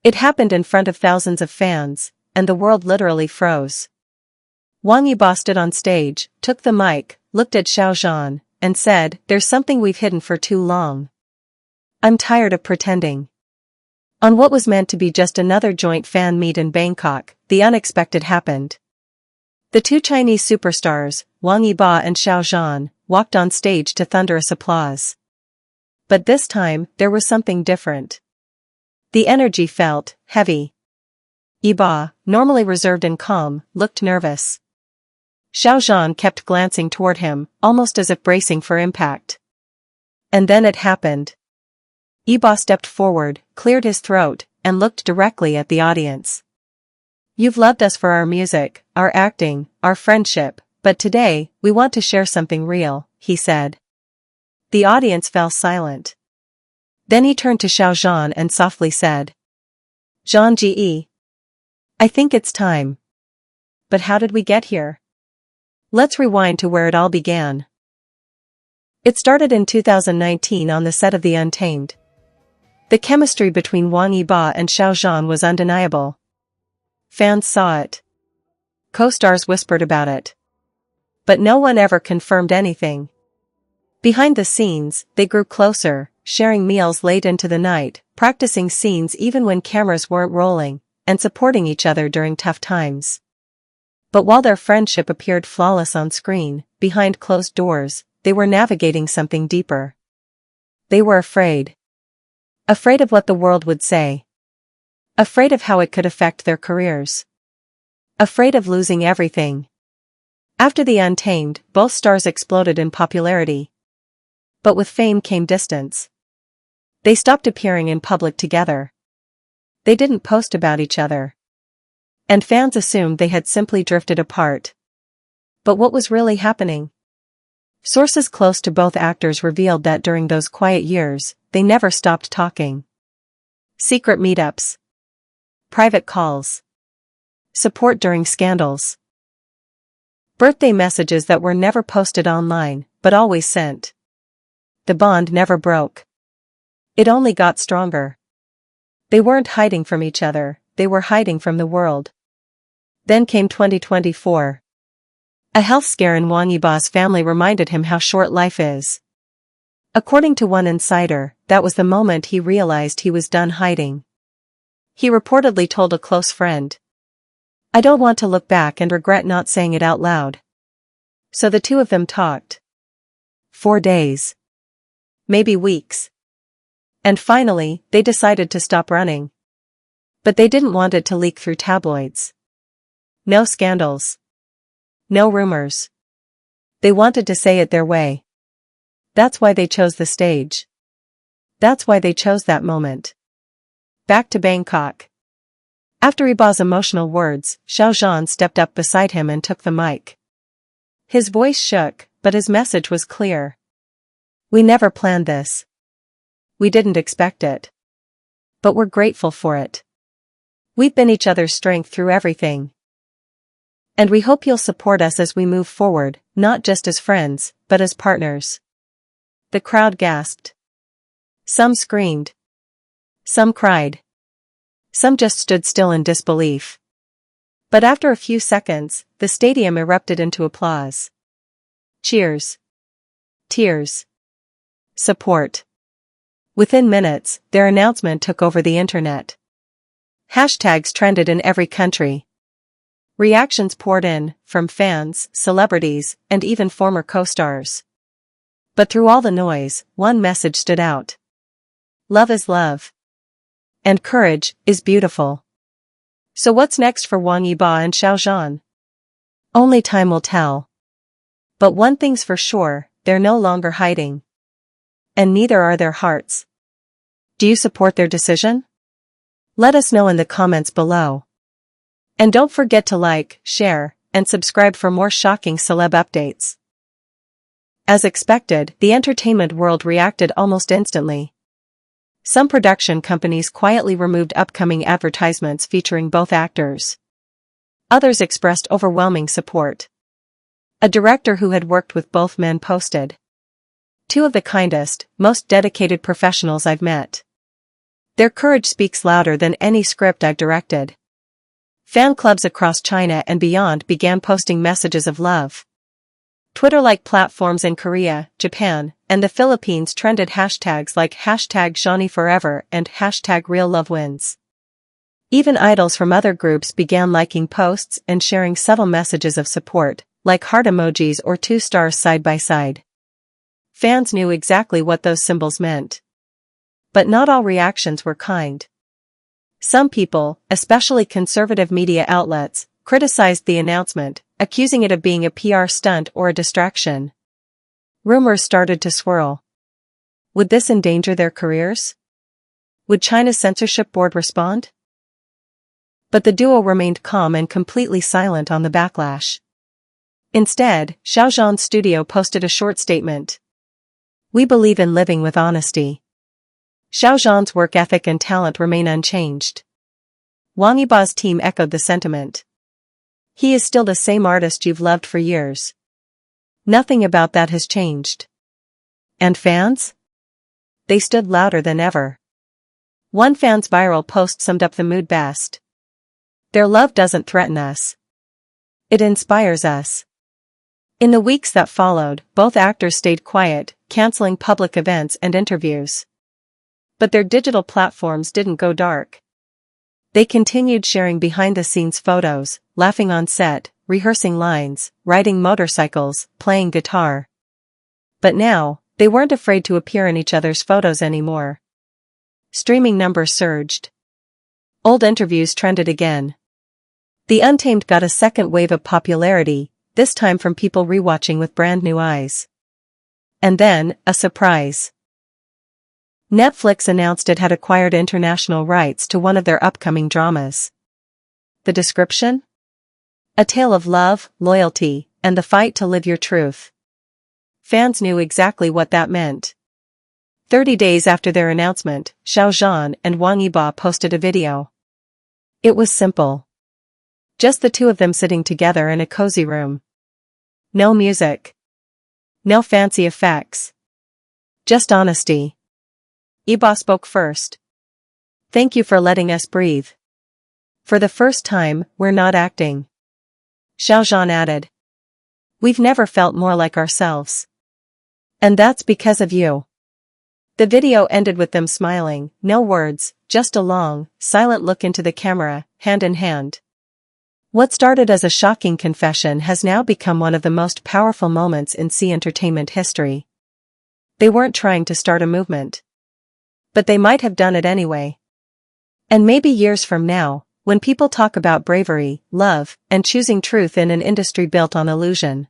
It happened in front of thousands of fans, and the world literally froze. Wang Yibo stood on stage, took the mic, looked at Xiao Zhan, and said, "There's something we've hidden for too long. I'm tired of pretending." On what was meant to be just another joint fan meet in Bangkok, the unexpected happened. The two Chinese superstars, Wang Yibo and Xiao Zhan, walked on stage to thunderous applause. But this time, there was something different. The energy felt heavy. Yibo, normally reserved and calm, looked nervous. Xiao Zhan kept glancing toward him, almost as if bracing for impact. And then it happened. Yibo stepped forward, cleared his throat, and looked directly at the audience. "You've loved us for our music, our acting, our friendship, but today, we want to share something real," he said. The audience fell silent. Then he turned to Xiao Zhan and softly said, "Zhan Ji, I think it's time. But how did we get here? Let's rewind to where it all began." It started in 2019 on the set of the Untamed. The chemistry between Wang Yibo and Xiao Zhan was undeniable. Fans saw it. Co-stars whispered about it. But no one ever confirmed anything. Behind the scenes, they grew closer, sharing meals late into the night, practicing scenes even when cameras weren't rolling, and supporting each other during tough times. But while their friendship appeared flawless on screen, behind closed doors, they were navigating something deeper. They were afraid. Afraid of what the world would say. Afraid of how it could affect their careers. Afraid of losing everything. After the Untamed, both stars exploded in popularity. But with fame came distance. They stopped appearing in public together. They didn't post about each other. And fans assumed they had simply drifted apart. But what was really happening? Sources close to both actors revealed that during those quiet years, they never stopped talking. Secret meetups. Private calls. Support during scandals. Birthday messages that were never posted online, but always sent. The bond never broke. It only got stronger. They weren't hiding from each other, they were hiding from the world. Then came 2024. A health scare in Wang Yibo's family reminded him how short life is. According to one insider, that was the moment he realized he was done hiding. He reportedly told a close friend, "I don't want to look back and regret not saying it out loud." So the two of them talked. 4 days. Maybe weeks. And finally, they decided to stop running. But they didn't want it to leak through tabloids. No scandals. No rumors. They wanted to say it their way. That's why they chose the stage. That's why they chose that moment. Back to Bangkok. After Yibo's emotional words, Xiao Zhan stepped up beside him and took the mic. His voice shook, but his message was clear. "We never planned this. We didn't expect it. But we're grateful for it. We've been each other's strength through everything. And we hope you'll support us as we move forward, not just as friends, but as partners." The crowd gasped. Some screamed. Some cried. Some just stood still in disbelief. But after a few seconds, the stadium erupted into applause. Cheers. Tears. Support. Within minutes, their announcement took over the internet. Hashtags trended in every country. Reactions poured in, from fans, celebrities, and even former co-stars. But through all the noise, one message stood out. Love is love. And courage is beautiful. So what's next for Wang Yibo and Xiao Zhan? Only time will tell. But one thing's for sure, they're no longer hiding. And neither are their hearts. Do you support their decision? Let us know in the comments below. And don't forget to like, share, and subscribe for more shocking celeb updates. As expected, the entertainment world reacted almost instantly. Some production companies quietly removed upcoming advertisements featuring both actors. Others expressed overwhelming support. A director who had worked with both men posted, "Two of the kindest, most dedicated professionals I've met. Their courage speaks louder than any script I've directed. Fan clubs across China and beyond began posting messages of love. Twitter-like platforms in Korea, Japan, and the Philippines trended hashtags like #JohnnyForever and #RealLoveWins. Even idols from other groups began liking posts and sharing subtle messages of support, like heart emojis or 2 stars side by side. Fans knew exactly what those symbols meant. But not all reactions were kind. Some people, especially conservative media outlets, criticized the announcement, accusing it of being a PR stunt or a distraction. Rumors started to swirl. Would this endanger their careers? Would China's censorship board respond? But the duo remained calm and completely silent on the backlash. Instead, Xiao Zhan's studio posted a short statement. "We believe in living with honesty." Xiao Zhan's work ethic and talent remain unchanged. Wang Yibo's team echoed the sentiment. "He is still the same artist you've loved for years. Nothing about that has changed." And fans? They stood louder than ever. One fan's viral post summed up the mood best. "Their love doesn't threaten us. It inspires us." In the weeks that followed, both actors stayed quiet, canceling public events and interviews. But their digital platforms didn't go dark. They continued sharing behind-the-scenes photos, laughing on set, rehearsing lines, riding motorcycles, playing guitar. But now, they weren't afraid to appear in each other's photos anymore. Streaming numbers surged. Old interviews trended again. The Untamed got a second wave of popularity, this time from people rewatching with brand new eyes. And then, a surprise. Netflix announced it had acquired international rights to one of their upcoming dramas. The description? A tale of love, loyalty, and the fight to live your truth. Fans knew exactly what that meant. 30 days after their announcement, Xiao Zhan and Wang Yibo posted a video. It was simple. Just the two of them sitting together in a cozy room. No music. No fancy effects. Just honesty. Yibo spoke first. "Thank you for letting us breathe. For the first time, we're not acting." Xiao Zhan added. "We've never felt more like ourselves. And that's because of you." The video ended with them smiling, no words, just a long, silent look into the camera, hand in hand. What started as a shocking confession has now become one of the most powerful moments in entertainment history. They weren't trying to start a movement. But they might have done it anyway. And maybe years from now, when people talk about bravery, love, and choosing truth in an industry built on illusion,